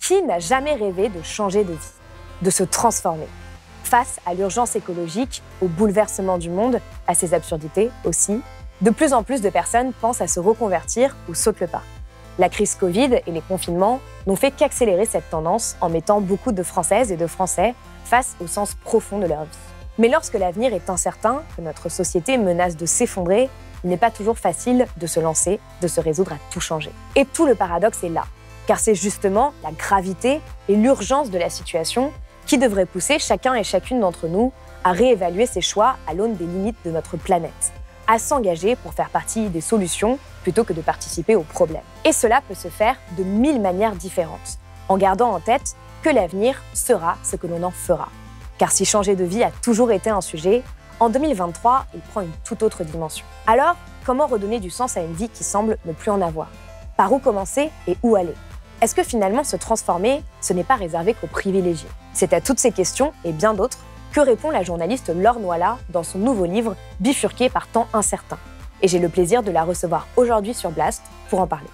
Qui n'a jamais rêvé de changer de vie, de se transformer? Face à l'urgence écologique, au bouleversement du monde, à ses absurdités aussi, de plus en plus de personnes pensent à se reconvertir ou sautent le pas. La crise Covid et les confinements n'ont fait qu'accélérer cette tendance en mettant beaucoup de Françaises et de Français face au sens profond de leur vie. Mais lorsque l'avenir est incertain, que notre société menace de s'effondrer, il n'est pas toujours facile de se lancer, de se résoudre à tout changer. Et tout le paradoxe est là, car c'est justement la gravité et l'urgence de la situation qui devrait pousser chacun et chacune d'entre nous à réévaluer ses choix à l'aune des limites de notre planète, à s'engager pour faire partie des solutions plutôt que de participer aux problèmes. Et cela peut se faire de 1000 manières différentes, en gardant en tête que l'avenir sera ce que l'on en fera. Car si changer de vie a toujours été un sujet, en 2023, il prend une toute autre dimension. Alors, comment redonner du sens à une vie qui semble ne plus en avoir? Par où commencer et où aller? Est-ce que finalement se transformer, ce n'est pas réservé qu'aux privilégiés? C'est à toutes ces questions et bien d'autres que répond la journaliste Laure Noila dans son nouveau livre « Bifurqué par temps incertain ». Et j'ai le plaisir de la recevoir aujourd'hui sur Blast pour en parler.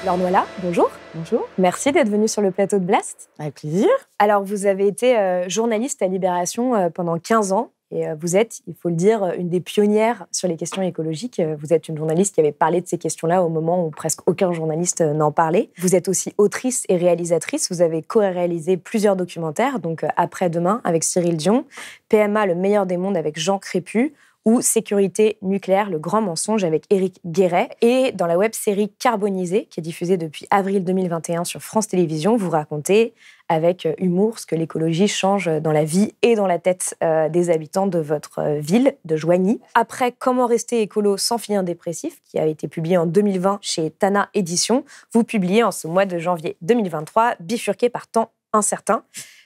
Laure Noila, bonjour. Bonjour. Merci d'être venue sur le plateau de Blast. Avec plaisir. Alors, vous avez été journaliste à Libération pendant 15 ans. Et vous êtes, il faut le dire, une des pionnières sur les questions écologiques. Vous êtes une journaliste qui avait parlé de ces questions-là au moment où presque aucun journaliste n'en parlait. Vous êtes aussi autrice et réalisatrice. Vous avez co-réalisé plusieurs documentaires, donc Après-demain avec Cyril Dion, PMA, le meilleur des mondes avec Jean Crépu, ou Sécurité nucléaire, le grand mensonge avec Éric Guéret. Et dans la web-série Carbonisée, qui est diffusée depuis avril 2021 sur France Télévisions, vous racontez avec humour ce que l'écologie change dans la vie et dans la tête des habitants de votre ville, de Joigny. Après Comment rester écolo sans finir dépressif, qui a été publié en 2020 chez Tana Éditions, vous publiez en ce mois de janvier 2023 Bifurqué par temps incertain,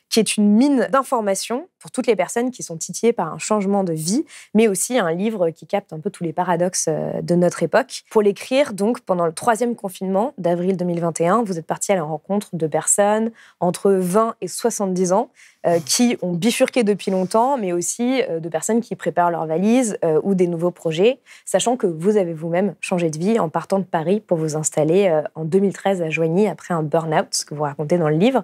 qui est une mine d'informations pour toutes les personnes qui sont titillées par un changement de vie, mais aussi un livre qui capte un peu tous les paradoxes de notre époque. Pour l'écrire, donc, pendant le 3e confinement d'avril 2021, vous êtes parti à la rencontre de personnes entre 20 et 70 ans qui ont bifurqué depuis longtemps, mais aussi de personnes qui préparent leurs valises ou des nouveaux projets, sachant que vous avez vous-même changé de vie en partant de Paris pour vous installer en 2013 à Joigny après un burn-out, ce que vous racontez dans le livre.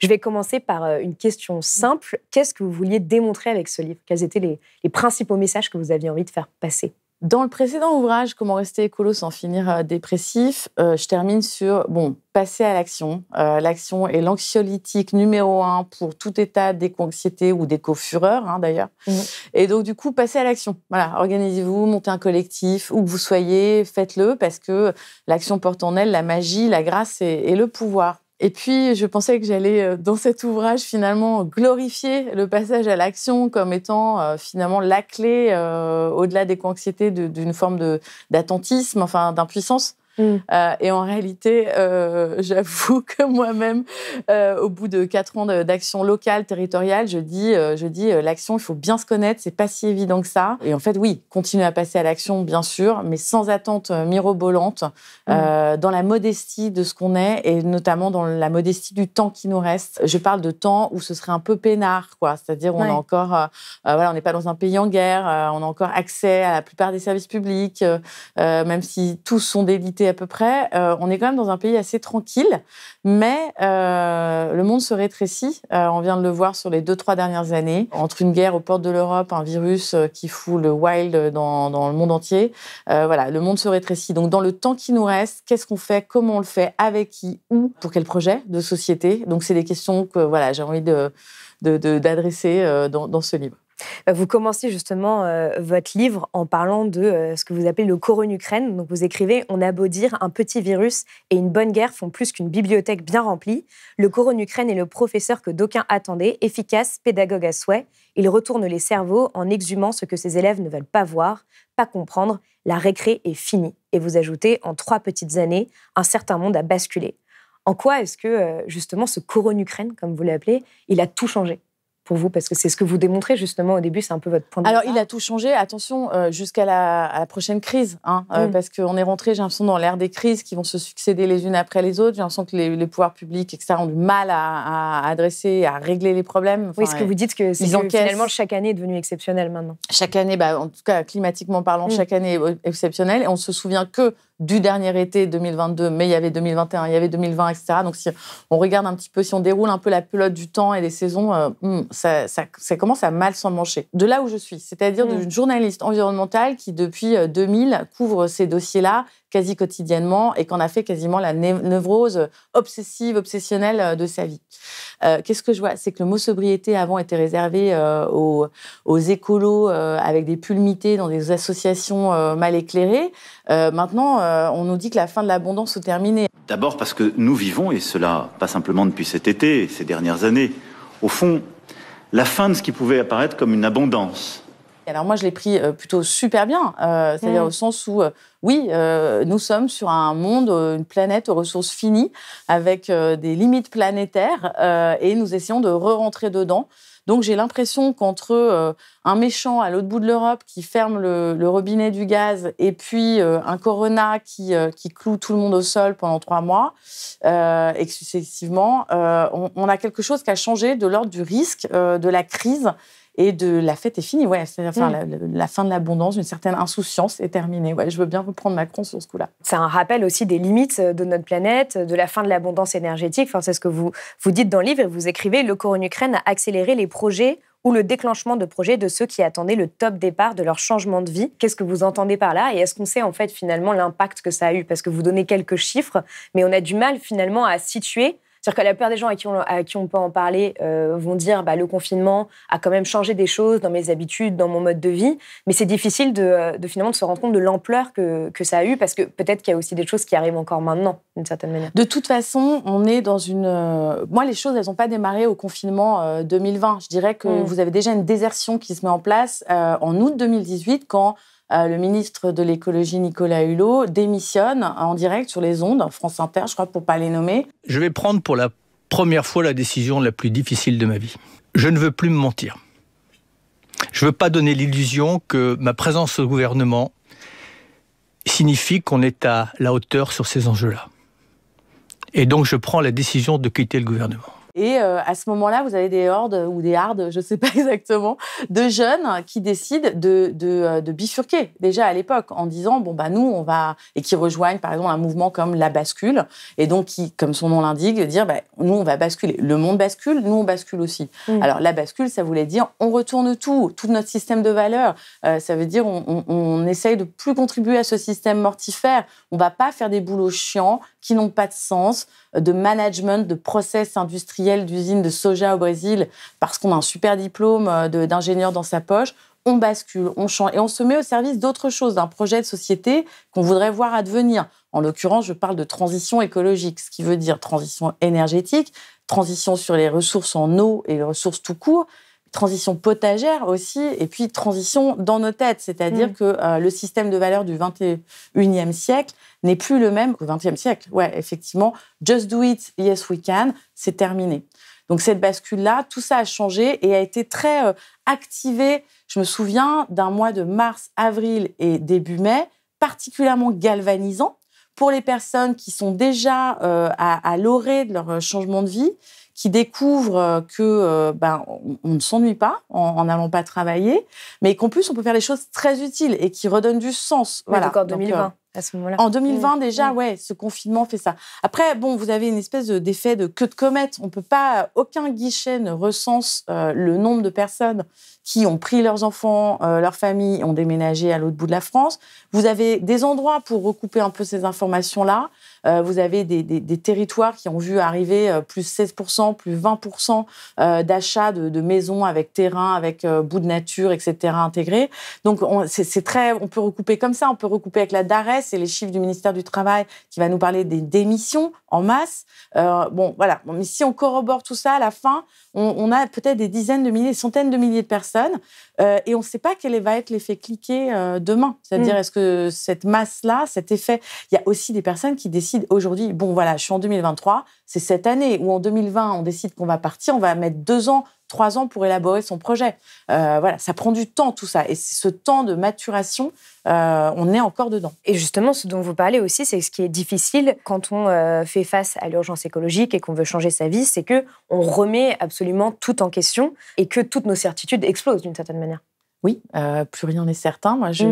Je vais commencer par une question simple. Qu'est-ce que vous vouliez démontrer avec ce livre? Quels étaient les principaux messages que vous aviez envie de faire passer? Dans le précédent ouvrage, Comment rester écolo sans finir dépressif, je termine sur, passer à l'action. L'action est l'anxiolytique numéro 1 pour tout état d'éco-anxiété ou d'éco-fureur, d'ailleurs. Et donc, du coup, passez à l'action. Voilà, organisez-vous, montez un collectif, où que vous soyez, faites-le, parce que l'action porte en elle la magie, la grâce et le pouvoir. Et puis, je pensais que j'allais, dans cet ouvrage, finalement, glorifier le passage à l'action comme étant, finalement, la clé, au-delà des anxiétés, d'une forme d'attentisme, enfin, d'impuissance. Et en réalité, j'avoue que moi-même, au bout de 4 ans d'action locale, territoriale, je dis l'action, il faut bien se connaître, c'est pas si évident que ça. Et en fait, oui, continuer à passer à l'action, bien sûr, mais sans attente mirobolante, dans la modestie de ce qu'on est et notamment dans la modestie du temps qui nous reste. Je parle de temps où ce serait un peu peinard, quoi. C'est-à-dire, on a encore, on n'est pas dans un pays en guerre, on a encore accès à la plupart des services publics, même si tous sont délités à peu près, on est quand même dans un pays assez tranquille, mais le monde se rétrécit. On vient de le voir sur les 2-3 dernières années. Entre une guerre aux portes de l'Europe, un virus qui fout le wild dans le monde entier, le monde se rétrécit. Donc, dans le temps qui nous reste, qu'est-ce qu'on fait? Comment on le fait? Avec qui? Où? Pour quel projet de société? Donc, c'est des questions que j'ai envie d'adresser dans ce livre. Vous commencez justement votre livre en parlant de ce que vous appelez le Corona-Ukraine. Donc vous écrivez « On a beau dire, un petit virus et une bonne guerre font plus qu'une bibliothèque bien remplie. Le Corona-Ukraine est le professeur que d'aucuns attendaient, efficace, pédagogue à souhait. Il retourne les cerveaux en exhumant ce que ses élèves ne veulent pas voir, pas comprendre. La récré est finie. » Et vous ajoutez « En 3 petites années, un certain monde a basculé. » En quoi est-ce que justement ce Corona-Ukraine, comme vous l'appelez, il a tout changé? pour vous? Parce que c'est ce que vous démontrez justement au début, c'est un peu votre point de vue. Alors, il a tout changé. Attention, jusqu'à à la prochaine crise, parce qu'on est rentré, j'ai l'impression, dans l'ère des crises qui vont se succéder les unes après les autres. J'ai l'impression que les pouvoirs publics, etc., ont du mal à adresser, à régler les problèmes. Oui, ce que vous dites, c'est que finalement, chaque année est devenue exceptionnelle maintenant. Chaque année, en tout cas, climatiquement parlant, chaque année est exceptionnelle. Et on se souvient que du dernier été 2022, mais il y avait 2021, il y avait 2020, etc. Donc, si on regarde un petit peu, si on déroule un peu la pelote du temps et des saisons, ça commence à mal s'emmancher. De là où je suis, c'est-à-dire d'une journaliste environnementale qui, depuis 2000, couvre ces dossiers-là quasi quotidiennement et qu'en a fait quasiment la névrose obsessionnelle de sa vie. Qu'est-ce que je vois? C'est que le mot sobriété, avant, était réservé aux écolos avec des pulls mités dans des associations mal éclairées. Maintenant, on nous dit que la fin de l'abondance est terminée. D'abord parce que nous vivons, et cela pas simplement depuis cet été, ces dernières années, au fond, la fin de ce qui pouvait apparaître comme une abondance. Alors moi, je l'ai pris plutôt super bien, c'est-à-dire au sens où, nous sommes sur un monde, une planète aux ressources finies, avec des limites planétaires, et nous essayons de re-rentrer dedans. Donc j'ai l'impression qu'entre un méchant à l'autre bout de l'Europe qui ferme le robinet du gaz et puis un corona qui cloue tout le monde au sol pendant 3 mois, successivement, on a quelque chose qui a changé de l'ordre du risque, de la crise, et de la fête est finie, c'est-à-dire la fin de l'abondance, une certaine insouciance est terminée. Ouais, je veux bien reprendre Macron sur ce coup-là. C'est un rappel aussi des limites de notre planète, de la fin de l'abondance énergétique. Enfin, c'est ce que vous dites dans le livre et vous écrivez. Le corps en Ukraine a accéléré les projets ou le déclenchement de projets de ceux qui attendaient le top départ de leur changement de vie. Qu'est-ce que vous entendez par là? Et est-ce qu'on sait en fait finalement l'impact que ça a eu? Parce que vous donnez quelques chiffres, mais on a du mal finalement à situer. C'est-à-dire que la plupart des gens à qui on peut en parler vont dire le confinement a quand même changé des choses dans mes habitudes, dans mon mode de vie, mais c'est difficile de finalement de se rendre compte de l'ampleur que ça a eu, parce que peut-être qu'il y a aussi des choses qui arrivent encore maintenant, d'une certaine manière. De toute façon, on est dans une... Moi, les choses, elles n'ont pas démarré au confinement 2020. Je dirais que vous avez déjà une désertion qui se met en place en août 2018, quand le ministre de l'écologie, Nicolas Hulot, démissionne en direct sur les ondes, France Inter, je crois, pour ne pas les nommer. Je vais prendre pour la première fois la décision la plus difficile de ma vie. Je ne veux plus me mentir. Je ne veux pas donner l'illusion que ma présence au gouvernement signifie qu'on est à la hauteur sur ces enjeux-là. Et donc, je prends la décision de quitter le gouvernement. Et à ce moment-là, vous avez des hordes ou des hardes, je ne sais pas exactement, de jeunes qui décident de bifurquer, déjà à l'époque, en disant, nous, on va... Et qui rejoignent, par exemple, un mouvement comme La Bascule, et donc qui, comme son nom l'indique, dire, nous, on va basculer. Le monde bascule, nous, on bascule aussi. Alors, La Bascule, ça voulait dire, on retourne tout notre système de valeurs. Ça veut dire, on essaye de plus contribuer à ce système mortifère. On ne va pas faire des boulots chiants qui n'ont pas de sens, de management, de process industriels, d'usines de soja au Brésil, parce qu'on a un super diplôme d'ingénieur dans sa poche. On bascule, on change, et on se met au service d'autre chose, d'un projet de société qu'on voudrait voir advenir. En l'occurrence, je parle de transition écologique, ce qui veut dire transition énergétique, transition sur les ressources en eau et les ressources tout court, transition potagère aussi, et puis transition dans nos têtes, c'est-à-dire que le système de valeurs du 21e siècle n'est plus le même qu'au 20e siècle. Ouais, effectivement, just do it, yes we can, c'est terminé. Donc cette bascule-là, tout ça a changé et a été très activé. Je me souviens d'un mois de mars, avril et début mai, particulièrement galvanisant pour les personnes qui sont déjà à l'orée de leur changement de vie, qui découvrent que on ne s'ennuie pas en n'allant pas travailler, mais qu'en plus on peut faire des choses très utiles et qui redonnent du sens. Voilà. Donc en 2020, à ce moment-là. En 2020 déjà, ce confinement fait ça. Après, vous avez une espèce d'effet de queue de comète. On peut pas, aucun guichet ne recense le nombre de personnes qui ont pris leurs enfants, leurs familles, ont déménagé à l'autre bout de la France. Vous avez des endroits pour recouper un peu ces informations-là. Vous avez des territoires qui ont vu arriver plus 16%, plus 20% d'achats de maisons avec terrain, avec bout de nature, etc. intégrés. Donc, on peut recouper comme ça. On peut recouper avec la DARES et les chiffres du ministère du Travail qui va nous parler des démissions en masse. Voilà. Mais si on corrobore tout ça, à la fin, on a peut-être des dizaines de milliers, des centaines de milliers de personnes et on ne sait pas quel va être l'effet cliquet demain. C'est-à-dire, est-ce que cette masse-là, cet effet... Il y a aussi des personnes qui décident aujourd'hui, je suis en 2023, c'est cette année, ou en 2020, on décide qu'on va partir, on va mettre 2 ans 3 ans pour élaborer son projet. Voilà, ça prend du temps, tout ça. Et c'est ce temps de maturation, on est encore dedans. Et justement, ce dont vous parlez aussi, c'est ce qui est difficile quand on fait face à l'urgence écologique et qu'on veut changer sa vie, c'est qu'on remet absolument tout en question et que toutes nos certitudes explosent d'une certaine manière. Oui, plus rien n'est certain. Moi, je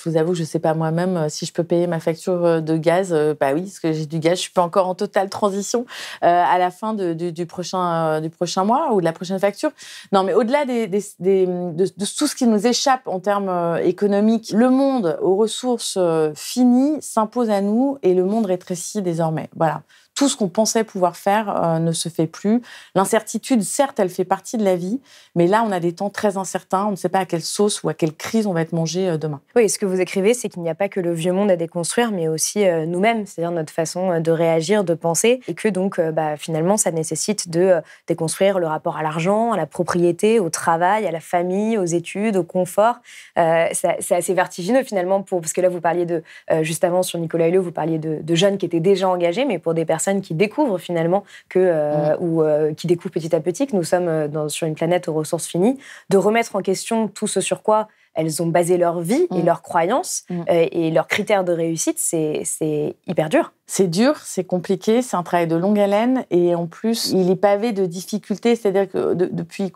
vous avoue que je ne sais pas moi-même si je peux payer ma facture de gaz. Bah oui, parce que j'ai du gaz. Je ne suis pas encore en totale transition à la fin du prochain mois ou de la prochaine facture. Non, mais au-delà de tout ce qui nous échappe en termes économiques, le monde aux ressources finies s'impose à nous et le monde rétrécit désormais. Voilà. Tout ce qu'on pensait pouvoir faire ne se fait plus. L'incertitude, certes, elle fait partie de la vie, mais là, on a des temps très incertains. On ne sait pas à quelle sauce ou à quelle crise on va être mangé demain. Oui, ce que vous écrivez, c'est qu'il n'y a pas que le vieux monde à déconstruire, mais aussi nous-mêmes, c'est-à-dire notre façon de réagir, de penser, et que donc, finalement, ça nécessite de déconstruire le rapport à l'argent, à la propriété, au travail, à la famille, aux études, au confort. C'est assez vertigineux, finalement, parce que là, vous parliez juste avant, sur Nicolas Hulot, vous parliez de jeunes qui étaient déjà engagés, mais pour des personnes qui découvrent finalement qui découvrent petit à petit que nous sommes sur une planète aux ressources finies, de remettre en question tout ce sur quoi elles ont basé leur vie et leurs croyances et leurs critères de réussite, c'est hyper dur. C'est dur, c'est compliqué, c'est un travail de longue haleine et en plus, il est pavé de difficultés. C'est-à-dire que depuis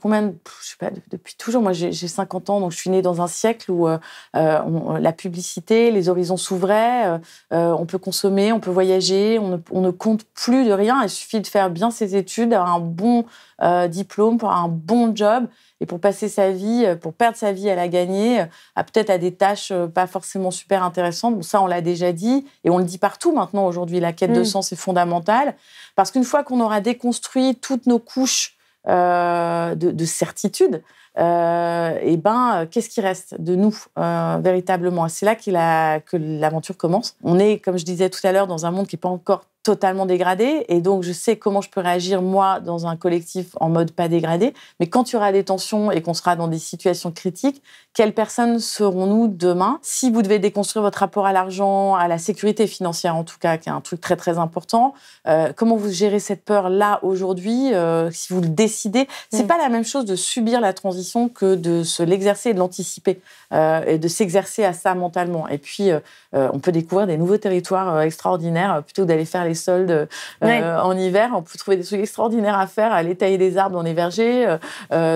depuis toujours, moi j'ai 50 ans, donc je suis née dans un siècle où la publicité, les horizons s'ouvraient, on peut consommer, on peut voyager, on ne compte plus de rien. Il suffit de faire bien ses études, d'avoir un bon diplôme, pour avoir un bon job. Et pour passer sa vie, pour perdre sa vie à la gagner, peut-être à des tâches pas forcément super intéressantes. Bon, ça, on l'a déjà dit, et on le dit partout maintenant aujourd'hui. La quête de sens est fondamentale, parce qu'une fois qu'on aura déconstruit toutes nos couches de certitude, qu'est-ce qui reste de nous véritablement ? C'est là que l'aventure commence. On est, comme je disais tout à l'heure, dans un monde qui n'est pas encore totalement dégradé, et donc je sais comment je peux réagir, moi, dans un collectif en mode pas dégradé, mais quand il y aura des tensions et qu'on sera dans des situations critiques, quelles personnes serons-nous demain ? Si vous devez déconstruire votre rapport à l'argent, à la sécurité financière en tout cas, qui est un truc très très important, comment vous gérez cette peur-là aujourd'hui, si vous le décidez, c'est pas la même chose de subir la transition que de se l'exercer et de l'anticiper, et de s'exercer à ça mentalement. Et puis, on peut découvrir des nouveaux territoires extraordinaires, plutôt que d'aller faire les soldes en hiver. On peut trouver des trucs extraordinaires à faire, aller tailler des arbres dans les vergers,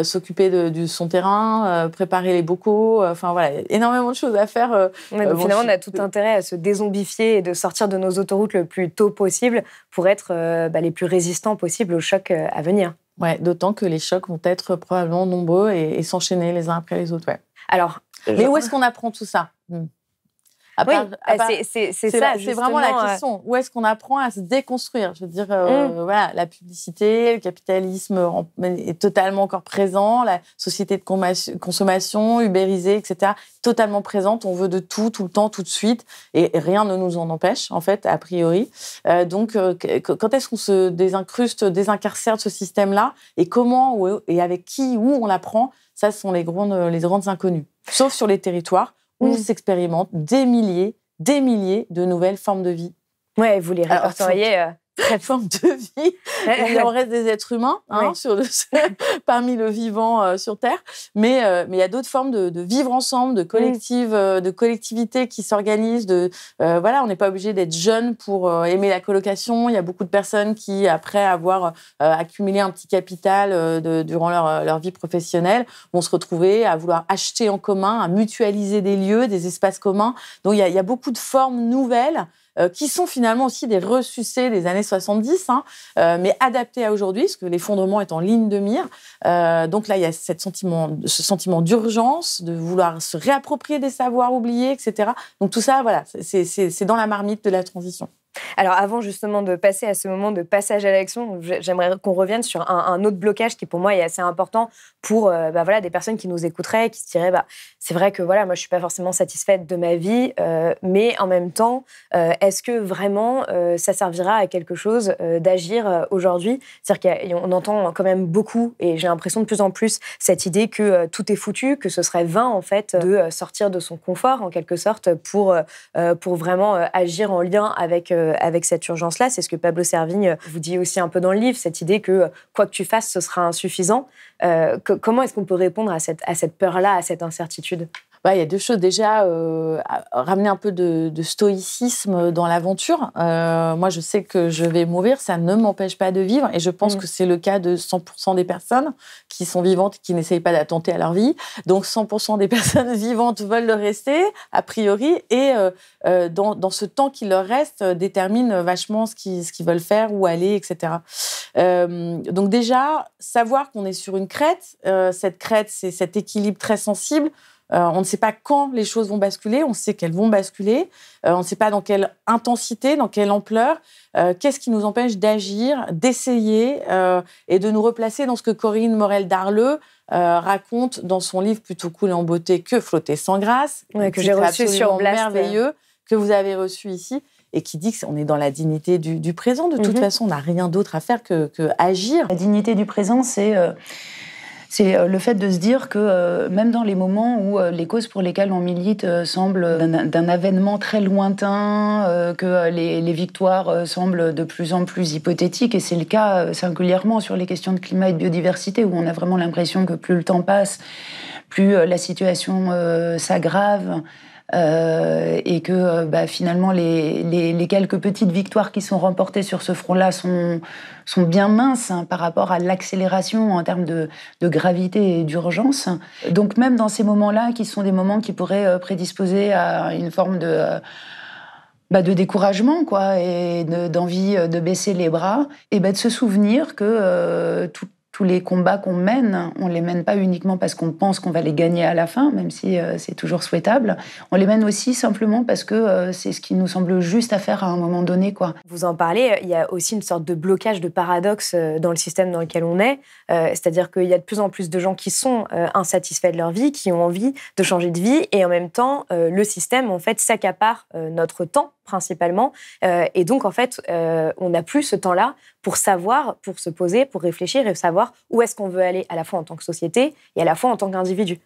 s'occuper de son terrain, préparer les bocaux. Enfin voilà, il y a énormément de choses à faire. Finalement, on a tout intérêt à se dézombifier et de sortir de nos autoroutes le plus tôt possible pour être les plus résistants possibles aux chocs à venir. Ouais, d'autant que les chocs vont être probablement nombreux et s'enchaîner les uns après les autres. Ouais. Alors, mais où est-ce qu'on apprend tout ça ? C'est ça. C'est vraiment la question. Où est-ce qu'on apprend à se déconstruire ? Je veux dire, voilà, la publicité, le capitalisme est totalement encore présent, la société de consommation, ubérisée, etc., totalement présente. On veut de tout le temps, tout de suite, et rien ne nous en empêche, en fait, a priori. Donc, quand est-ce qu'on se désincarcère de ce système-là, et comment, et avec qui, où on l'apprend ? Ça, ce sont les grandes inconnues. Sauf sur les territoires où s'expérimentent des milliers de nouvelles formes de vie. Ouais, vous les répertoriez. Forme de vie. Il en reste des êtres humains parmi le vivant sur Terre, mais il y a d'autres formes de vivre ensemble, de collectivités qui s'organisent. On n'est pas obligé d'être jeune pour aimer la colocation. Il y a beaucoup de personnes qui, après avoir accumulé un petit capital durant leur vie professionnelle, vont se retrouver à vouloir acheter en commun, à mutualiser des lieux, des espaces communs. Donc il y a beaucoup de formes nouvelles qui sont finalement aussi des ressucés des années 70, mais adaptés à aujourd'hui, parce que l'effondrement est en ligne de mire. Donc là, il y a ce sentiment d'urgence, de vouloir se réapproprier des savoirs oubliés, etc. Donc tout ça, voilà, c'est dans la marmite de la transition. Alors avant justement de passer à ce moment de passage à l'action, j'aimerais qu'on revienne sur un autre blocage qui pour moi est assez important pour des personnes qui nous écouteraient, qui se diraient c'est vrai que moi je suis pas forcément satisfaite de ma vie, mais en même temps est-ce que vraiment ça servira à quelque chose d'agir aujourd'hui ? C'est-à-dire qu'on entend quand même beaucoup, et j'ai l'impression de plus en plus cette idée que tout est foutu, que ce serait vain en fait de sortir de son confort en quelque sorte pour vraiment agir en lien avec avec cette urgence-là. C'est ce que Pablo Servigne vous dit aussi un peu dans le livre, cette idée que quoi que tu fasses, ce sera insuffisant. Comment est-ce qu'on peut répondre à cette peur-là, à cette incertitude ? Il y a deux choses. Déjà, ramener un peu de stoïcisme dans l'aventure. Moi, je sais que je vais mourir, ça ne m'empêche pas de vivre. Et je pense que c'est le cas de 100% des personnes qui sont vivantes et qui n'essayent pas d'attenter à leur vie. Donc, 100% des personnes vivantes veulent le rester, a priori. Et dans ce temps qui leur reste, déterminent vachement ce qu'ils veulent faire, où aller, etc. Donc déjà, savoir qu'on est sur une crête. Cette crête, c'est cet équilibre très sensible. On ne sait pas quand les choses vont basculer, on sait qu'elles vont basculer, on ne sait pas dans quelle intensité, dans quelle ampleur. Qu'est-ce qui nous empêche d'agir, d'essayer et de nous replacer dans ce que Corinne Morel-Darleux raconte dans son livre Plutôt cool et en beauté que flotter sans grâce, que j'ai reçu sur Blast, merveilleux, que vous avez reçu ici, et qui dit qu'on est dans la dignité du présent. De toute façon, on n'a rien d'autre à faire que agir. La dignité du présent, c'est le fait de se dire que même dans les moments où les causes pour lesquelles on milite semblent d'un avènement très lointain, que les victoires semblent de plus en plus hypothétiques, et c'est le cas singulièrement sur les questions de climat et de biodiversité, où on a vraiment l'impression que plus le temps passe, plus la situation s'aggrave. Et que finalement les quelques petites victoires qui sont remportées sur ce front-là sont bien minces par rapport à l'accélération en termes de gravité et d'urgence. Donc même dans ces moments-là, qui sont des moments qui pourraient prédisposer à une forme de découragement, quoi, et d'envie de baisser les bras, et de se souvenir que tous les combats qu'on mène, on les mène pas uniquement parce qu'on pense qu'on va les gagner à la fin, même si c'est toujours souhaitable. On les mène aussi simplement parce que c'est ce qui nous semble juste à faire à un moment donné, quoi. Vous en parlez, il y a aussi une sorte de blocage, de paradoxe dans le système dans lequel on est. C'est-à-dire qu'il y a de plus en plus de gens qui sont insatisfaits de leur vie, qui ont envie de changer de vie, et en même temps, le système, en fait, s'accapare notre temps, principalement. Et donc, en fait, on n'a plus ce temps-là pour savoir, pour se poser, pour réfléchir et savoir où est-ce qu'on veut aller, à la fois en tant que société et à la fois en tant qu'individu.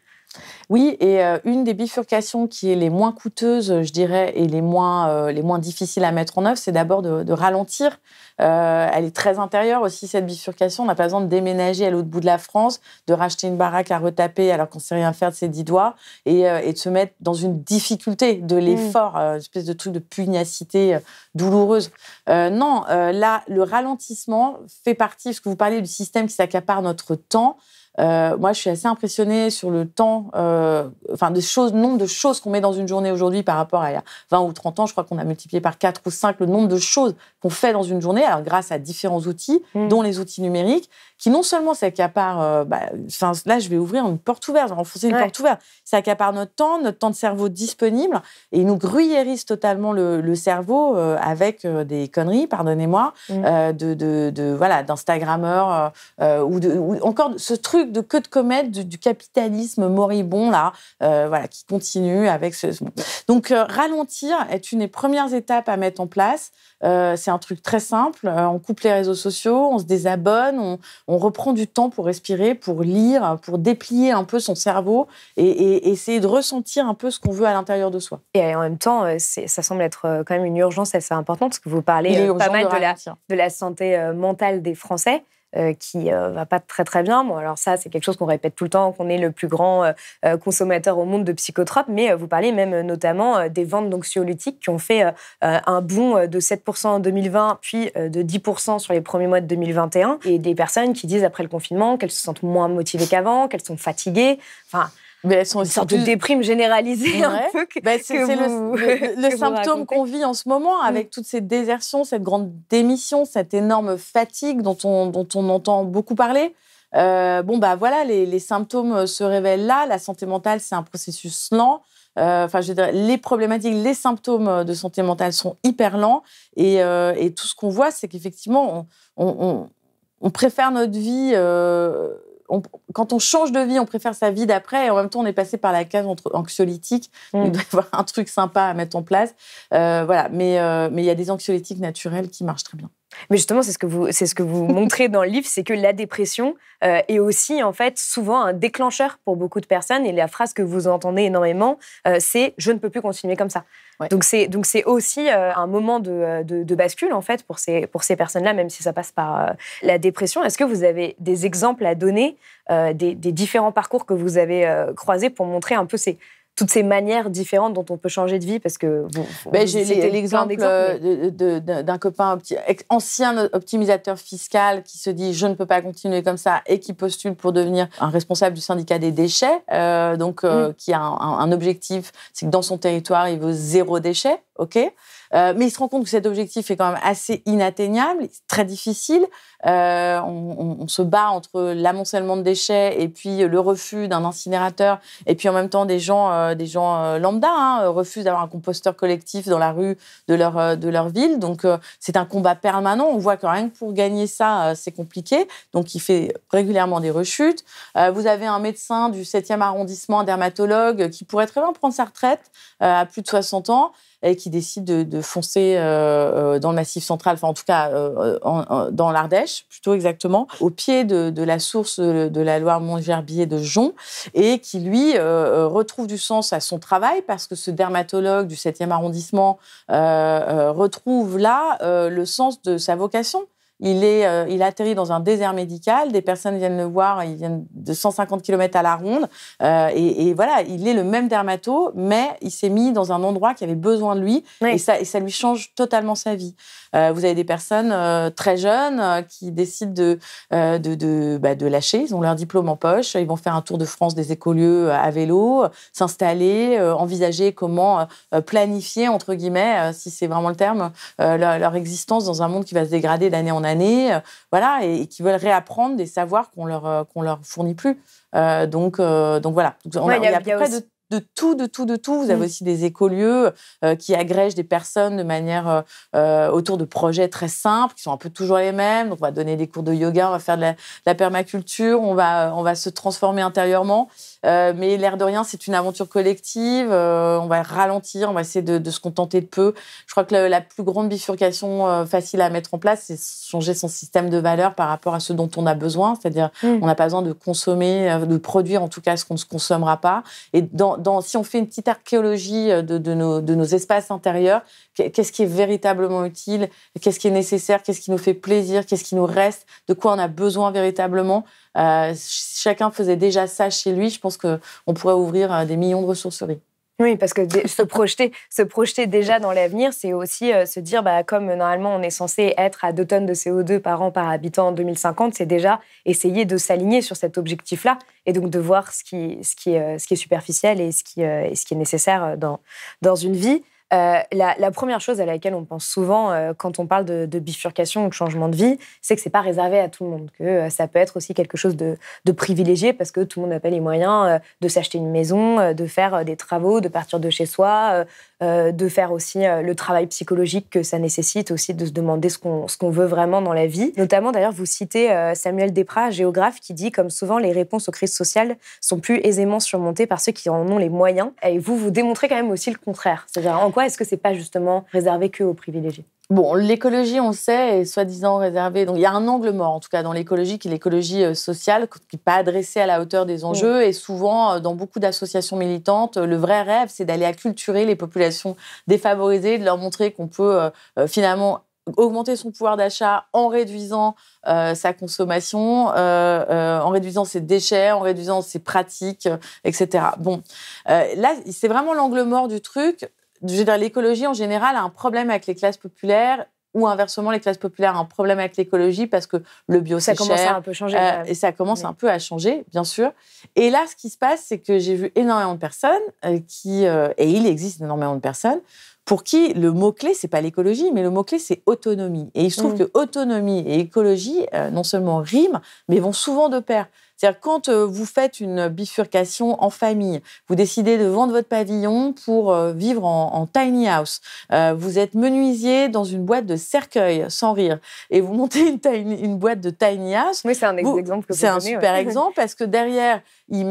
Oui, et une des bifurcations qui est les moins coûteuses, je dirais, et les moins difficiles à mettre en œuvre, c'est d'abord de ralentir. Elle est très intérieure aussi, cette bifurcation. On n'a pas besoin de déménager à l'autre bout de la France, de racheter une baraque à retaper alors qu'on ne sait rien faire de ses 10 doigts, et de se mettre dans une difficulté, de l'effort, une espèce de truc de pugnacité douloureuse. Non, là, le ralentissement fait partie, parce que vous parlez du système qui s'accapare notre temps. Moi, je suis assez impressionnée sur le temps, nombre de choses qu'on met dans une journée aujourd'hui par rapport à il y a 20 ou 30 ans. Je crois qu'on a multiplié par 4 ou 5 le nombre de choses qu'on fait dans une journée, alors grâce à différents outils, dont les outils numériques, qui non seulement s'accaparent... là, je vais ouvrir une porte ouverte, enfoncer une porte ouverte. Ça accapare notre temps de cerveau disponible, et ils nous gruyérisent totalement le cerveau avec des conneries, pardonnez-moi, d'Instagrammeurs, ou encore ce truc de queue de comète du capitalisme moribond, là, qui continue avec ce... Donc, ralentir est une des premières étapes à mettre en place. C'est un truc très simple. On coupe les réseaux sociaux, on se désabonne, on reprend du temps pour respirer, pour lire, pour déplier un peu son cerveau et essayer de ressentir un peu ce qu'on veut à l'intérieur de soi. Et en même temps, ça semble être quand même une urgence assez importante, parce que vous parlez pas mal de la santé mentale des Français. Qui va pas très très bien. Bon, alors ça, c'est quelque chose qu'on répète tout le temps, qu'on est le plus grand consommateur au monde de psychotropes, mais vous parlez même notamment des ventes d'anxiolytiques qui ont fait un bond de 7% en 2020, puis de 10% sur les premiers mois de 2021, et des personnes qui disent après le confinement qu'elles se sentent moins motivées qu'avant, qu'elles sont fatiguées. Enfin, mais elles sont une sorte de déprime généralisée, un peu. C'est le symptôme qu'on vit en ce moment, avec toutes ces désertions, cette grande démission, cette énorme fatigue dont on entend beaucoup parler. Les symptômes se révèlent là. La santé mentale, c'est un processus lent. Les problématiques, les symptômes de santé mentale sont hyper lents. Et tout ce qu'on voit, c'est qu'effectivement, on préfère notre vie... quand on change de vie, on préfère sa vie d'après, et en même temps, on est passé par la case anxiolytique. Il doit y avoir un truc sympa à mettre en place. Mais il y a des anxiolytiques naturels qui marchent très bien. Mais justement, c'est ce que vous montrez dans le livre, c'est que la dépression est aussi en fait souvent un déclencheur pour beaucoup de personnes. Et la phrase que vous entendez énormément, c'est « je ne peux plus continuer comme ça ». Ouais. Donc c'est aussi un moment de bascule en fait pour ces personnes-là, même si ça passe par la dépression. Est-ce que vous avez des exemples à donner des différents parcours que vous avez croisés pour montrer un peu toutes ces manières différentes dont on peut changer de vie, parce que j'ai l'exemple d'un copain ancien optimisateur fiscal qui se dit je ne peux pas continuer comme ça et qui postule pour devenir un responsable du syndicat des déchets, qui a un objectif, c'est que dans son territoire il veut 0 déchet, ok. Mais il se rend compte que cet objectif est quand même assez inatteignable, très difficile. On se bat entre l'amoncellement de déchets et puis le refus d'un incinérateur. Et puis en même temps, des gens lambda refusent d'avoir un composteur collectif dans la rue de leur ville. Donc c'est un combat permanent. On voit que rien que pour gagner ça, c'est compliqué. Donc il fait régulièrement des rechutes. Vous avez un médecin du 7e arrondissement, un dermatologue, qui pourrait très bien prendre sa retraite à plus de 60 ans et qui décide de foncer dans le Massif central, enfin en tout cas dans l'Ardèche, plutôt exactement, au pied de la source de la Loire Montgerbier de Jonc, et qui lui retrouve du sens à son travail parce que ce dermatologue du 7e arrondissement retrouve là le sens de sa vocation. Il atterrit dans un désert médical, des personnes viennent le voir, ils viennent de 150 km à la ronde, et voilà, il est le même dermato, mais il s'est mis dans un endroit qui avait besoin de lui, oui. et ça lui change totalement sa vie. Vous avez des personnes très jeunes qui décident de lâcher, ils ont leur diplôme en poche, ils vont faire un tour de France des écolieux à vélo, s'installer, envisager comment planifier, entre guillemets, si c'est vraiment le terme, leur existence dans un monde qui va se dégrader d'année en année, voilà, et qui veulent réapprendre des savoirs qu'on leur fournit plus. Donc voilà. Il y a à peu près de tout. Vous avez aussi des écolieux qui agrègent des personnes de manière autour de projets très simples, qui sont un peu toujours les mêmes. Donc, on va donner des cours de yoga, on va faire de la permaculture, on va se transformer intérieurement. Mais l'air de rien, c'est une aventure collective. On va ralentir, on va essayer de se contenter de peu. Je crois que la plus grande bifurcation facile à mettre en place, c'est changer son système de valeurs par rapport à ce dont on a besoin. C'est-à-dire, on n'a pas besoin de consommer, de produire en tout cas ce qu'on ne consommera pas. Et si on fait une petite archéologie de nos espaces intérieurs, qu'est-ce qui est véritablement utile, qu'est-ce qui est nécessaire, qu'est-ce qui nous fait plaisir, qu'est-ce qui nous reste, de quoi on a besoin véritablement. Si chacun faisait déjà ça chez lui, je pense qu'on pourrait ouvrir des millions de ressourceries. Oui, parce que se projeter déjà dans l'avenir, c'est aussi se dire, comme normalement on est censé être à 2 tonnes de CO2 par an par habitant en 2050, c'est déjà essayer de s'aligner sur cet objectif-là et donc de voir ce qui est superficiel et ce qui est nécessaire dans une vie. La première chose à laquelle on pense souvent quand on parle de bifurcation ou de changement de vie, c'est que c'est pas réservé à tout le monde, que ça peut être aussi quelque chose de privilégié parce que tout le monde n'a pas les moyens de s'acheter une maison, de faire des travaux, de partir de chez soi, de faire aussi le travail psychologique que ça nécessite aussi, de se demander ce qu'on veut vraiment dans la vie. Notamment, d'ailleurs, vous citez Samuel Desprats, géographe, qui dit, comme souvent, les réponses aux crises sociales sont plus aisément surmontées par ceux qui en ont les moyens. Et vous démontrez quand même aussi le contraire. C'est-à-dire, en quoi est-ce que c'est pas justement réservé qu'aux privilégiés ? Bon, l'écologie, on le sait, est soi-disant réservée. Donc, il y a un angle mort, en tout cas, dans l'écologie, qui est l'écologie sociale, qui n'est pas adressée à la hauteur des enjeux. Et souvent, dans beaucoup d'associations militantes, le vrai rêve, c'est d'aller acculturer les populations défavorisées, de leur montrer qu'on peut finalement augmenter son pouvoir d'achat en réduisant sa consommation, en réduisant ses déchets, en réduisant ses pratiques, etc. Bon, là, c'est vraiment l'angle mort du truc. Je veux dire, l'écologie, en général, a un problème avec les classes populaires, ou inversement, les classes populaires ont un problème avec l'écologie parce que le bio, c'est cher. Ça commence à un peu changer. Et ça commence un peu à changer, bien sûr. Et là, ce qui se passe, c'est que j'ai vu énormément de personnes et il existe énormément de personnes pour qui le mot-clé, c'est pas l'écologie, mais le mot-clé, c'est autonomie. Et il se trouve que autonomie et écologie, non seulement riment, mais vont souvent de pair. C'est-à-dire, quand vous faites une bifurcation en famille, vous décidez de vendre votre pavillon pour vivre en tiny house, vous êtes menuisier dans une boîte de cercueils, sans rire, et vous montez une boîte de tiny house. Oui, c'est un exemple que vous C'est un super exemple, parce que derrière, ils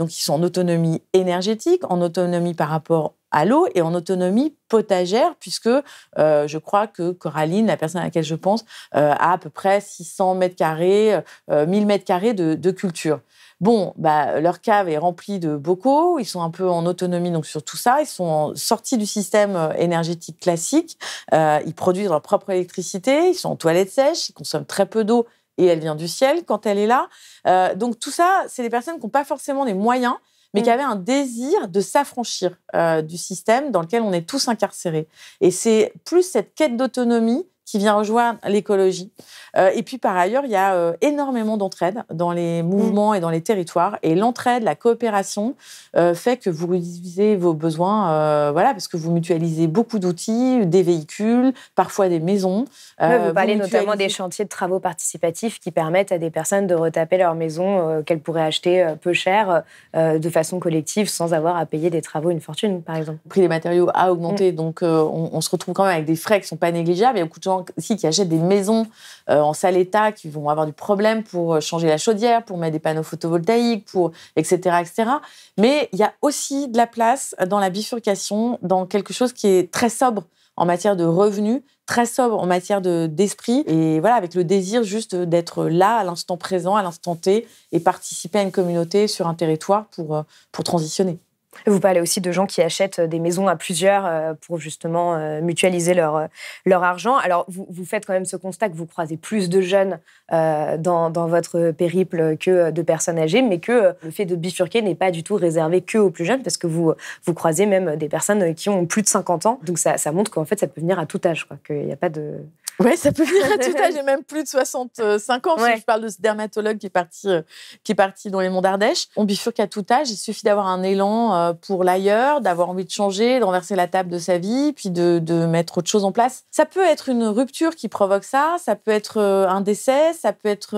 sont en autonomie énergétique, en autonomie par rapport à l'eau et en autonomie potagère, puisque je crois que Coraline, la personne à laquelle je pense, a à peu près 600 mètres carrés, 1000 mètres carrés de culture. Bon, leur cave est remplie de bocaux, ils sont un peu en autonomie donc sur tout ça, ils sont sortis du système énergétique classique, ils produisent leur propre électricité, ils sont en toilettes sèches, ils consomment très peu d'eau et elle vient du ciel quand elle est là. Donc tout ça, c'est des personnes qui n'ont pas forcément les moyens, mais qui avaient un désir de s'affranchir du système dans lequel on est tous incarcérés. Et c'est plus cette quête d'autonomie qui vient rejoindre l'écologie. Et puis, par ailleurs, il y a énormément d'entraide dans les mouvements et dans les territoires. Et l'entraide, la coopération fait que vous réduisez vos besoins, parce que vous mutualisez beaucoup d'outils, des véhicules, parfois des maisons. Vous parlez notamment des chantiers de travaux participatifs qui permettent à des personnes de retaper leur maison qu'elles pourraient acheter peu cher de façon collective sans avoir à payer des travaux une fortune, par exemple. Le prix des matériaux a augmenté, donc on se retrouve quand même avec des frais qui ne sont pas négligeables. Il y a beaucoup de gens aussi qui achètent des maisons en sale état, qui vont avoir du problème pour changer la chaudière, pour mettre des panneaux photovoltaïques, etc., etc. Mais il y a aussi de la place dans la bifurcation, dans quelque chose qui est très sobre en matière de revenus, très sobre en matière d'esprit, et voilà, avec le désir juste d'être là, à l'instant présent, à l'instant T, et participer à une communauté sur un territoire pour transitionner. Vous parlez aussi de gens qui achètent des maisons à plusieurs pour justement mutualiser leur argent. Alors, vous faites quand même ce constat que vous croisez plus de jeunes dans votre périple que de personnes âgées, mais que le fait de bifurquer n'est pas du tout réservé que aux plus jeunes, parce que vous croisez même des personnes qui ont plus de 50 ans. Donc, ça montre qu'en fait, ça peut venir à tout âge, quoi, qu'il n'y a pas de... Oui, ça peut venir à tout âge, et même plus de 65 ans. Si je parle de ce dermatologue qui est parti dans les monts d'Ardèche. On bifurque à tout âge. Il suffit d'avoir un élan pour l'ailleurs, d'avoir envie de changer, de renverser la table de sa vie, puis de mettre autre chose en place. Ça peut être une rupture qui provoque ça, ça peut être un décès, ça peut être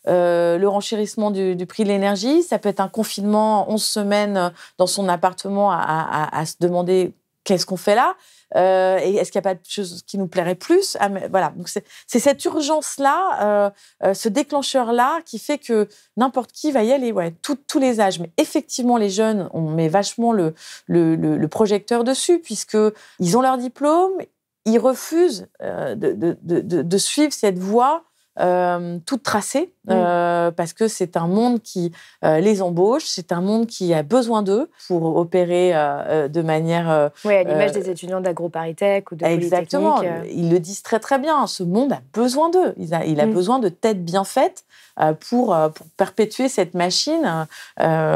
le renchérissement du prix de l'énergie, ça peut être un confinement 11 semaines dans son appartement à se demander qu'est-ce qu'on fait là. Et est-ce qu'il n'y a pas de choses qui nous plairaient plus? Voilà, donc c'est cette urgence-là, ce déclencheur-là qui fait que n'importe qui va y aller, tous les âges. Mais effectivement, les jeunes, on met vachement le projecteur dessus, puisqu'ils ont leur diplôme, ils refusent de suivre cette voie toute tracée, parce que c'est un monde qui les embauche, c'est un monde qui a besoin d'eux pour opérer de manière... Oui, à l'image des étudiants d'AgroParisTech ou de Polytechnique. Exactement, ils le disent très très bien, ce monde a besoin d'eux, il a besoin de têtes bien faites pour perpétuer cette machine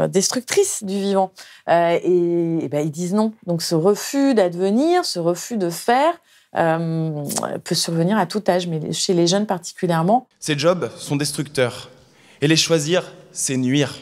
destructrice du vivant. Et ils disent non. Donc ce refus d'advenir, ce refus de faire, peut survenir à tout âge, mais chez les jeunes particulièrement. Ces jobs sont destructeurs. Et les choisir, c'est nuire,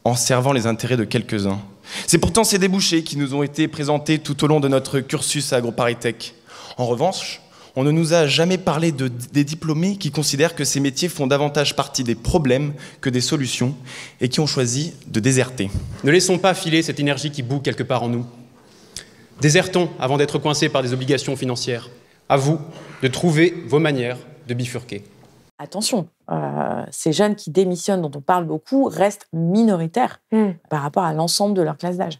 en servant les intérêts de quelques-uns. C'est pourtant ces débouchés qui nous ont été présentés tout au long de notre cursus à AgroParisTech. En revanche, on ne nous a jamais parlé des diplômés qui considèrent que ces métiers font davantage partie des problèmes que des solutions et qui ont choisi de déserter. Ne laissons pas filer cette énergie qui bout quelque part en nous. Désertons avant d'être coincés par des obligations financières. À vous de trouver vos manières de bifurquer. Attention, ces jeunes qui démissionnent, dont on parle beaucoup, restent minoritaires par rapport à l'ensemble de leur classe d'âge.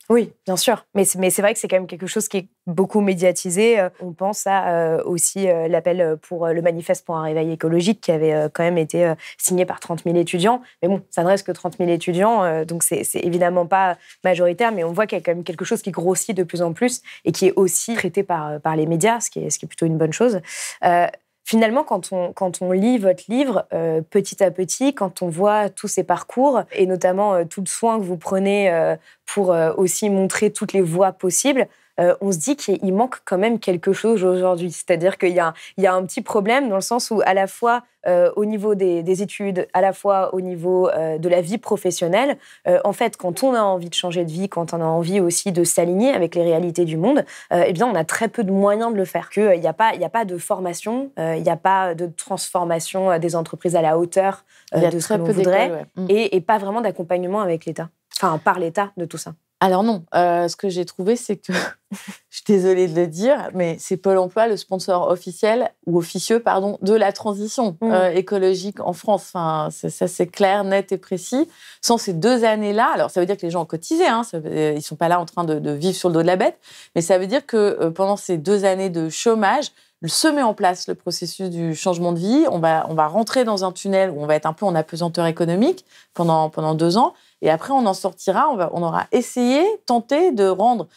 Oui, bien sûr. Mais c'est vrai que c'est quand même quelque chose qui est beaucoup médiatisé. On pense à aussi l'appel pour le manifeste pour un réveil écologique qui avait quand même été signé par 30 000 étudiants. Mais bon, ça ne reste que 30 000 étudiants, donc c'est évidemment pas majoritaire, mais on voit qu'il y a quand même quelque chose qui grossit de plus en plus et qui est aussi traité par les médias, ce qui est plutôt une bonne chose. Finalement, quand on lit votre livre, petit à petit, quand on voit tous ces parcours, et notamment tout le soin que vous prenez pour aussi montrer toutes les voies possibles, on se dit qu'il manque quand même quelque chose aujourd'hui. C'est-à-dire qu'il y a un petit problème dans le sens où, à la fois au niveau des études, à la fois au niveau de la vie professionnelle, en fait, quand on a envie de changer de vie, quand on a envie aussi de s'aligner avec les réalités du monde, eh bien, on a très peu de moyens de le faire. Il n'y a pas de formation, il n'y a pas de transformation des entreprises à la hauteur de ce que l'on voudrait, et pas vraiment d'accompagnement avec l'État. Enfin, par l'État, de tout ça. Alors non, ce que j'ai trouvé, c'est que, je suis désolée de le dire, mais c'est Pôle emploi le sponsor officiel, ou officieux, pardon, de la transition écologique en France. Enfin, ça, c'est clair, net et précis. Sans ces 2 années-là, alors ça veut dire que les gens ont cotisé, hein, ils ne sont pas là en train de vivre sur le dos de la bête, mais ça veut dire que pendant ces 2 années de chômage, se met en place le processus du changement de vie. On va rentrer dans un tunnel où on va être un peu en apesanteur économique pendant 2 ans. Et après, on en sortira, on aura essayé, tenté de rendre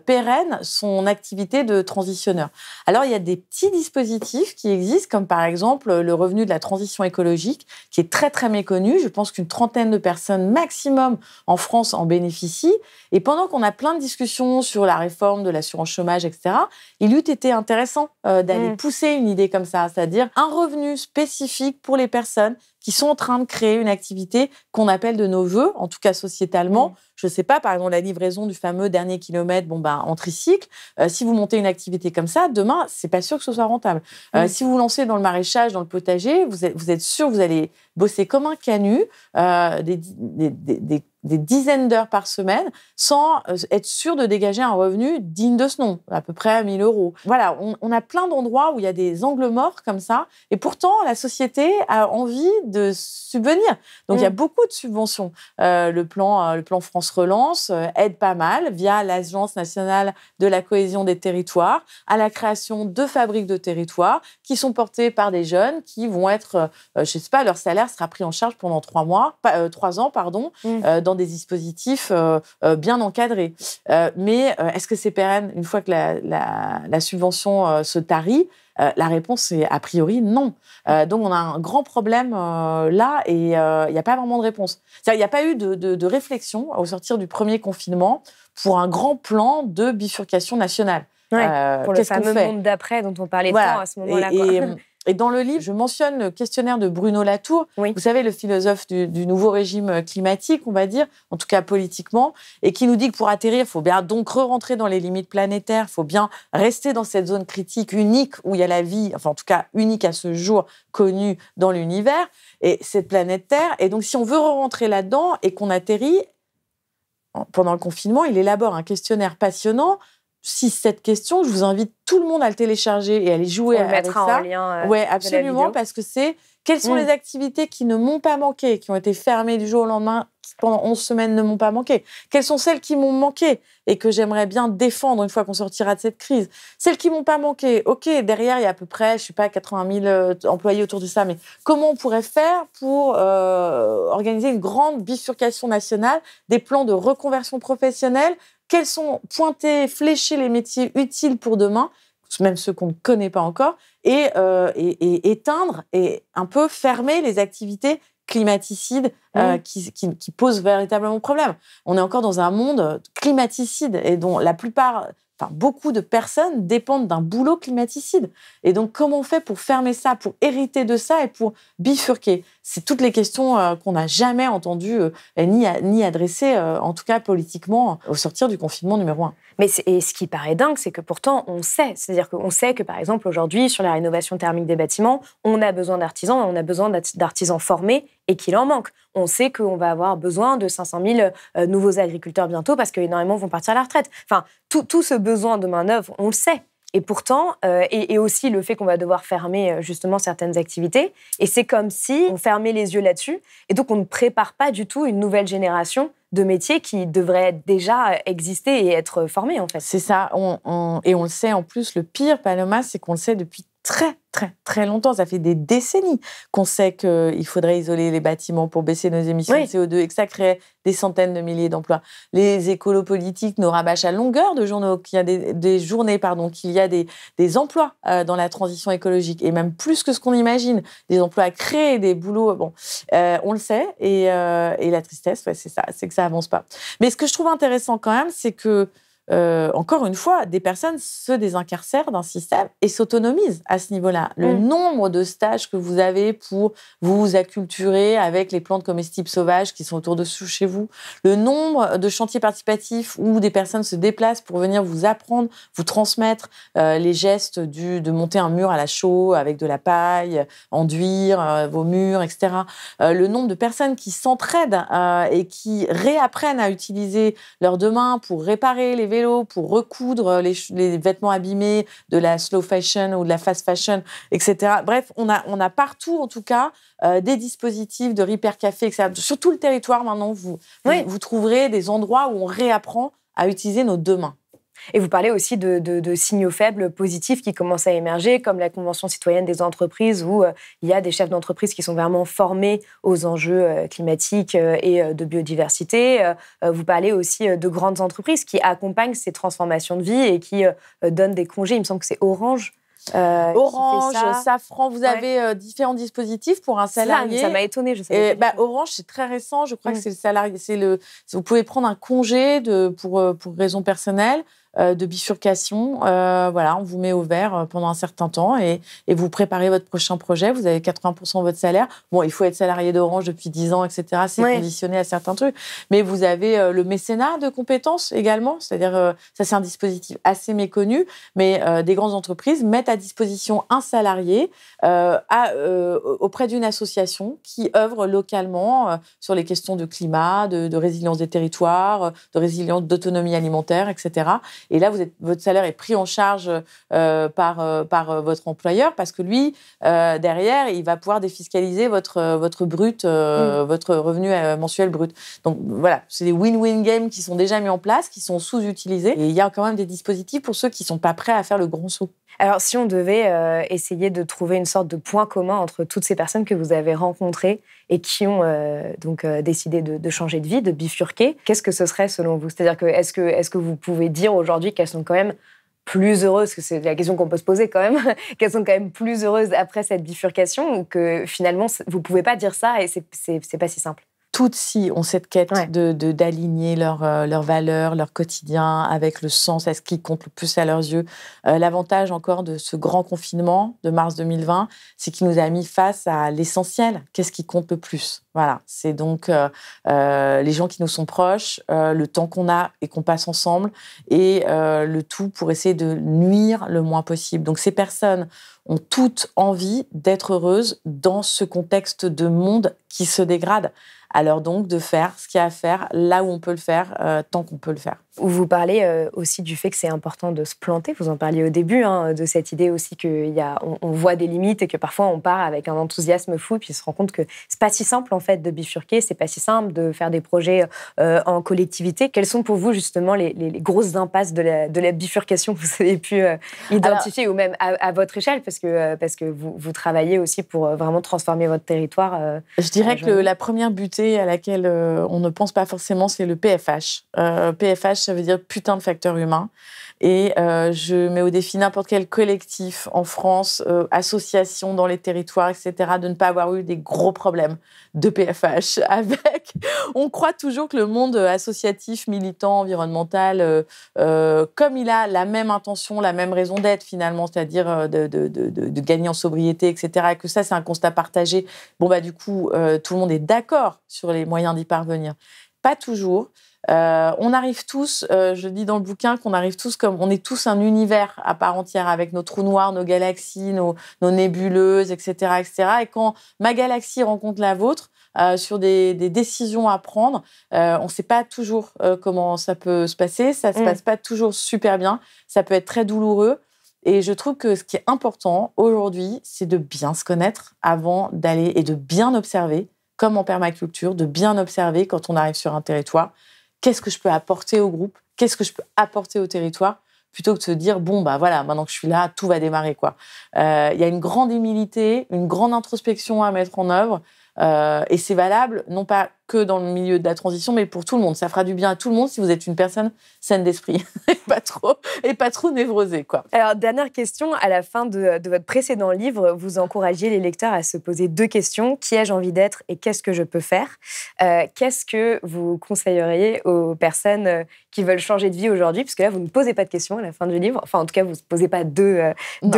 pérenne son activité de transitionneur. Alors, il y a des petits dispositifs qui existent, comme par exemple le revenu de la transition écologique, qui est très, très méconnu. Je pense qu'une 30aine de personnes maximum en France en bénéficient. Et pendant qu'on a plein de discussions sur la réforme de l'assurance chômage, etc., il eût été intéressant d'aller pousser une idée comme ça, c'est-à-dire un revenu spécifique pour les personnes qui sont en train de créer une activité qu'on appelle de nos voeux, en tout cas sociétalement. Je ne sais pas, par exemple, la livraison du fameux dernier kilomètre en tricycle. Si vous montez une activité comme ça, demain, c'est pas sûr que ce soit rentable. Si vous vous lancez dans le maraîchage, dans le potager, vous êtes sûr que vous allez bosser comme un canut, des dizaines d'heures par semaine, sans être sûr de dégager un revenu digne de ce nom, à peu près 1 000 €. Voilà, on a plein d'endroits où il y a des angles morts comme ça, et pourtant, la société a envie de subvenir. Donc, il y a beaucoup de subventions. Le plan France Relance aide pas mal, via l'Agence nationale de la cohésion des territoires, à la création de fabriques de territoires qui sont portées par des jeunes qui vont être, je sais pas, leur salaire sera pris en charge pendant 3 ans, dans des dispositifs bien encadrés. Mais est-ce que c'est pérenne une fois que la subvention se tarit? La réponse est a priori non. Donc, on a un grand problème là et il n'y a pas vraiment de réponse. C'est-à-dire, il n'y a pas eu de réflexion au sortir du premier confinement pour un grand plan de bifurcation nationale. Pour le fameux monde d'après dont on parlait tant à ce moment-là. Et dans le livre, je mentionne le questionnaire de Bruno Latour, vous savez, le philosophe du nouveau régime climatique, on va dire, en tout cas politiquement, et qui nous dit que pour atterrir, il faut bien donc re-rentrer dans les limites planétaires, il faut bien rester dans cette zone critique unique où il y a la vie, enfin en tout cas unique à ce jour, connue dans l'univers, et cette planète Terre. Et donc si on veut re-rentrer là-dedans et qu'on atterrit, pendant le confinement, il élabore un questionnaire passionnant. 6-7 questions, je vous invite tout le monde à le télécharger et à aller jouer avec ça. En lien ouais, absolument, parce que c'est quelles sont les activités qui ne m'ont pas manqué, qui ont été fermées du jour au lendemain, qui pendant 11 semaines ne m'ont pas manqué. Quelles sont celles qui m'ont manqué et que j'aimerais bien défendre une fois qu'on sortira de cette crise. Celles qui m'ont pas manqué, ok, derrière il y a à peu près, je sais pas, 80 000 employés autour de ça, mais comment on pourrait faire pour organiser une grande bifurcation nationale, des plans de reconversion professionnelle? Quels sont pointés, fléchés les métiers utiles pour demain, même ceux qu'on ne connaît pas encore, et éteindre et un peu fermer les activités climaticides qui posent véritablement problème. On est encore dans un monde climaticide et dont beaucoup de personnes dépendent d'un boulot climaticide. Et donc, comment on fait pour fermer ça, pour hériter de ça et pour bifurquer? C'est toutes les questions qu'on n'a jamais entendues ni adressées, en tout cas politiquement, au sortir du confinement numéro 1. Mais ce qui paraît dingue, c'est que pourtant, on sait. C'est-à-dire qu'on sait que, par exemple, aujourd'hui, sur la rénovation thermique des bâtiments, on a besoin d'artisans et on a besoin d'artisans formés et qu'il en manque. On sait qu'on va avoir besoin de 500 000 nouveaux agriculteurs bientôt parce qu'énormément vont partir à la retraite. Enfin, tout ce besoin de main-d'œuvre, on le sait. Et pourtant, et aussi le fait qu'on va devoir fermer justement certaines activités. Et c'est comme si on fermait les yeux là-dessus. Et donc, on ne prépare pas du tout une nouvelle génération de métiers qui devraient déjà exister et être formés, en fait. C'est ça. Et on le sait en plus, le pire, Paloma, c'est qu'on le sait depuis très, très, très longtemps. Ça fait des décennies qu'on sait qu'il faudrait isoler les bâtiments pour baisser nos émissions de CO2 et que ça crée des centaines de milliers d'emplois. Les écolos politiques nous rabâchent à longueur de journaux qu'il y a des journées, qu'il y a des emplois dans la transition écologique et même plus que ce qu'on imagine, des emplois à créer, des boulots. On le sait et la tristesse, c'est ça, c'est que ça avance pas. Mais ce que je trouve intéressant quand même, c'est que encore une fois, des personnes se désincarcèrent d'un système et s'autonomisent à ce niveau-là. Le nombre de stages que vous avez pour vous acculturer avec les plantes comestibles sauvages qui sont autour de chez vous, le nombre de chantiers participatifs où des personnes se déplacent pour venir vous apprendre, vous transmettre les gestes de monter un mur à la chaux avec de la paille, enduire vos murs, etc. Le nombre de personnes qui s'entraident et qui réapprennent à utiliser leurs deux mains pour réparer les vélos, pour recoudre les vêtements abîmés de la slow fashion ou de la fast fashion, etc. Bref, on a partout, en tout cas, des dispositifs de repair café, etc. Sur tout le territoire, maintenant, vous trouverez des endroits où on réapprend à utiliser nos deux mains. Et vous parlez aussi de signaux faibles positifs qui commencent à émerger, comme la Convention citoyenne des entreprises, où il y a des chefs d'entreprise qui sont vraiment formés aux enjeux climatiques et de biodiversité. Vous parlez aussi de grandes entreprises qui accompagnent ces transformations de vie et qui donnent des congés. Il me semble que c'est Orange. Orange, Safran, vous avez différents dispositifs pour un salarié. Ça m'a étonnée, je savais. Orange, c'est très récent. Je crois que c'est le salarié. Vous pouvez prendre un congé pour raison personnelle. De bifurcation, on vous met au vert pendant un certain temps et vous préparez votre prochain projet, vous avez 80% de votre salaire. Bon, il faut être salarié d'Orange depuis 10 ans, etc. C'est conditionné à certains trucs. Mais vous avez le mécénat de compétences également, c'est-à-dire, ça c'est un dispositif assez méconnu, mais des grandes entreprises mettent à disposition un salarié auprès d'une association qui œuvre localement sur les questions de climat, de résilience des territoires, de résilience d'autonomie alimentaire, etc. Et là, votre salaire est pris en charge par votre employeur parce que lui, derrière, il va pouvoir défiscaliser votre brut, votre revenu mensuel brut. Donc voilà, c'est des win-win games qui sont déjà mis en place, qui sont sous-utilisés. Et il y a quand même des dispositifs pour ceux qui ne sont pas prêts à faire le grand saut. Alors, si on devait essayer de trouver une sorte de point commun entre toutes ces personnes que vous avez rencontrées et qui ont décidé de changer de vie, de bifurquer, qu'est-ce que ce serait selon vous ? C'est-à-dire que est-ce que vous pouvez dire aujourd'hui qu'elles sont quand même plus heureuses, parce que c'est la question qu'on peut se poser quand même, qu'elles sont quand même plus heureuses après cette bifurcation, ou que finalement, vous ne pouvez pas dire ça et c'est pas si simple ? Toutes si ont cette quête d'aligner leurs valeurs, leur quotidien avec le sens, à ce qui compte le plus à leurs yeux. L'avantage encore de ce grand confinement de mars 2020, c'est qu'il nous a mis face à l'essentiel. Qu'est-ce qui compte le plus ? Voilà, c'est donc les gens qui nous sont proches, le temps qu'on a et qu'on passe ensemble, et le tout pour essayer de nuire le moins possible. Donc ces personnes ont toutes envie d'être heureuses dans ce contexte de monde qui se dégrade. Alors donc de faire ce qu'il y a à faire là où on peut le faire, tant qu'on peut le faire. Vous parlez aussi du fait que c'est important de se planter. Vous en parliez au début, de cette idée aussi qu'on voit des limites et que parfois on part avec un enthousiasme fou puis on se rend compte que c'est pas si simple en fait de bifurquer, c'est pas si simple de faire des projets en collectivité. Quelles sont pour vous justement les grosses impasses de la bifurcation que vous avez pu identifier, ou même à votre échelle, parce que vous travaillez aussi pour vraiment transformer votre territoire. Je dirais que la première butée à laquelle on ne pense pas forcément, c'est le PFH. PFH, ça veut dire putain de facteur humain. Et je mets au défi n'importe quel collectif en France, association dans les territoires, etc., de ne pas avoir eu des gros problèmes de PFH avec... On croit toujours que le monde associatif, militant, environnemental, comme il a la même intention, la même raison d'être finalement, c'est-à-dire de gagner en sobriété, etc., et que ça, c'est un constat partagé, du coup, tout le monde est d'accord sur les moyens d'y parvenir. Pas toujours. On arrive tous, je dis dans le bouquin qu'on arrive tous comme... On est tous un univers à part entière avec nos trous noirs, nos galaxies, nos nébuleuses, etc., etc. Et quand ma galaxie rencontre la vôtre, sur des décisions à prendre, on ne sait pas toujours comment ça peut se passer. Ça ne se passe pas toujours super bien. Ça peut être très douloureux. Et je trouve que ce qui est important aujourd'hui, c'est de bien se connaître avant d'aller et de bien observer, comme en permaculture, de bien observer quand on arrive sur un territoire. Qu'est-ce que je peux apporter au groupe ? Qu'est-ce que je peux apporter au territoire ? Plutôt que de se dire, maintenant que je suis là, tout va démarrer, quoi. Y a une grande humilité, une grande introspection à mettre en œuvre. Et c'est valable, non pas que dans le milieu de la transition, mais pour tout le monde. Ça fera du bien à tout le monde si vous êtes une personne saine d'esprit et pas trop névrosée, quoi. Alors, dernière question. À la fin de votre précédent livre, vous encouragiez les lecteurs à se poser 2 questions. Qui ai-je envie d'être et qu'est-ce que je peux faire? Qu'est-ce que vous conseilleriez aux personnes qui veulent changer de vie aujourd'hui? Parce que là, vous ne posez pas de questions à la fin du livre. Enfin, en tout cas, vous ne posez pas deux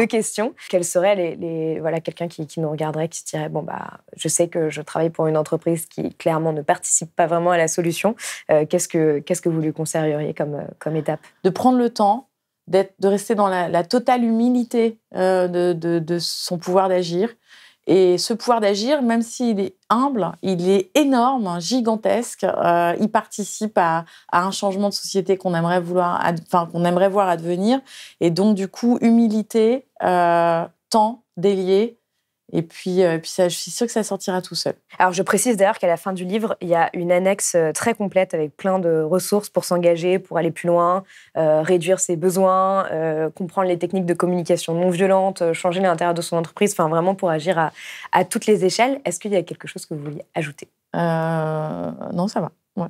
questions. Quelles seraient voilà, quelqu'un qui nous regarderait, qui se dirait, bon, bah, je sais que je travaille pour une entreprise qui, clairement, ne participe pas vraiment à la solution. Qu'est-ce que vous lui conseilleriez comme étape? De prendre le temps, de rester dans la totale humilité de son pouvoir d'agir. Et ce pouvoir d'agir, même s'il est humble, il est énorme, gigantesque. Il participe à un changement de société qu'on aimerait voir advenir. Et donc, du coup, humilité, temps délié. Et puis ça, je suis sûre que ça sortira tout seul. Alors, je précise d'ailleurs qu'à la fin du livre, il y a une annexe très complète avec plein de ressources pour s'engager, pour aller plus loin, réduire ses besoins, comprendre les techniques de communication non violente, changer l'intérieur de son entreprise, enfin vraiment pour agir à toutes les échelles. Est-ce qu'il y a quelque chose que vous vouliez ajouter? Non, ça va. Ouais.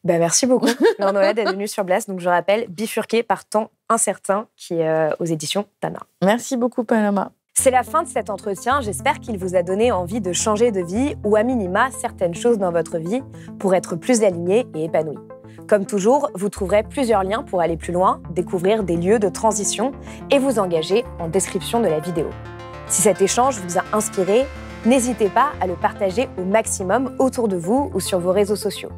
Ben, merci beaucoup, Laure Noël, d'être venue sur Blast. Donc, je rappelle, Bifurqué par temps incertain, qui est aux éditions Tana. Merci beaucoup, Paloma. C'est la fin de cet entretien. J'espère qu'il vous a donné envie de changer de vie ou à minima certaines choses dans votre vie pour être plus aligné et épanoui. Comme toujours, vous trouverez plusieurs liens pour aller plus loin, découvrir des lieux de transition et vous engager en description de la vidéo. Si cet échange vous a inspiré, n'hésitez pas à le partager au maximum autour de vous ou sur vos réseaux sociaux.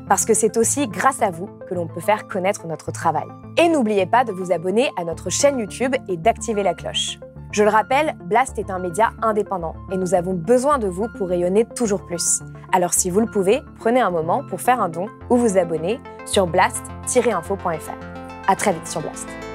Parce que c'est aussi grâce à vous que l'on peut faire connaître notre travail. Et n'oubliez pas de vous abonner à notre chaîne YouTube et d'activer la cloche. Je le rappelle, Blast est un média indépendant et nous avons besoin de vous pour rayonner toujours plus. Alors si vous le pouvez, prenez un moment pour faire un don ou vous abonner sur blast-info.fr. À très vite sur Blast.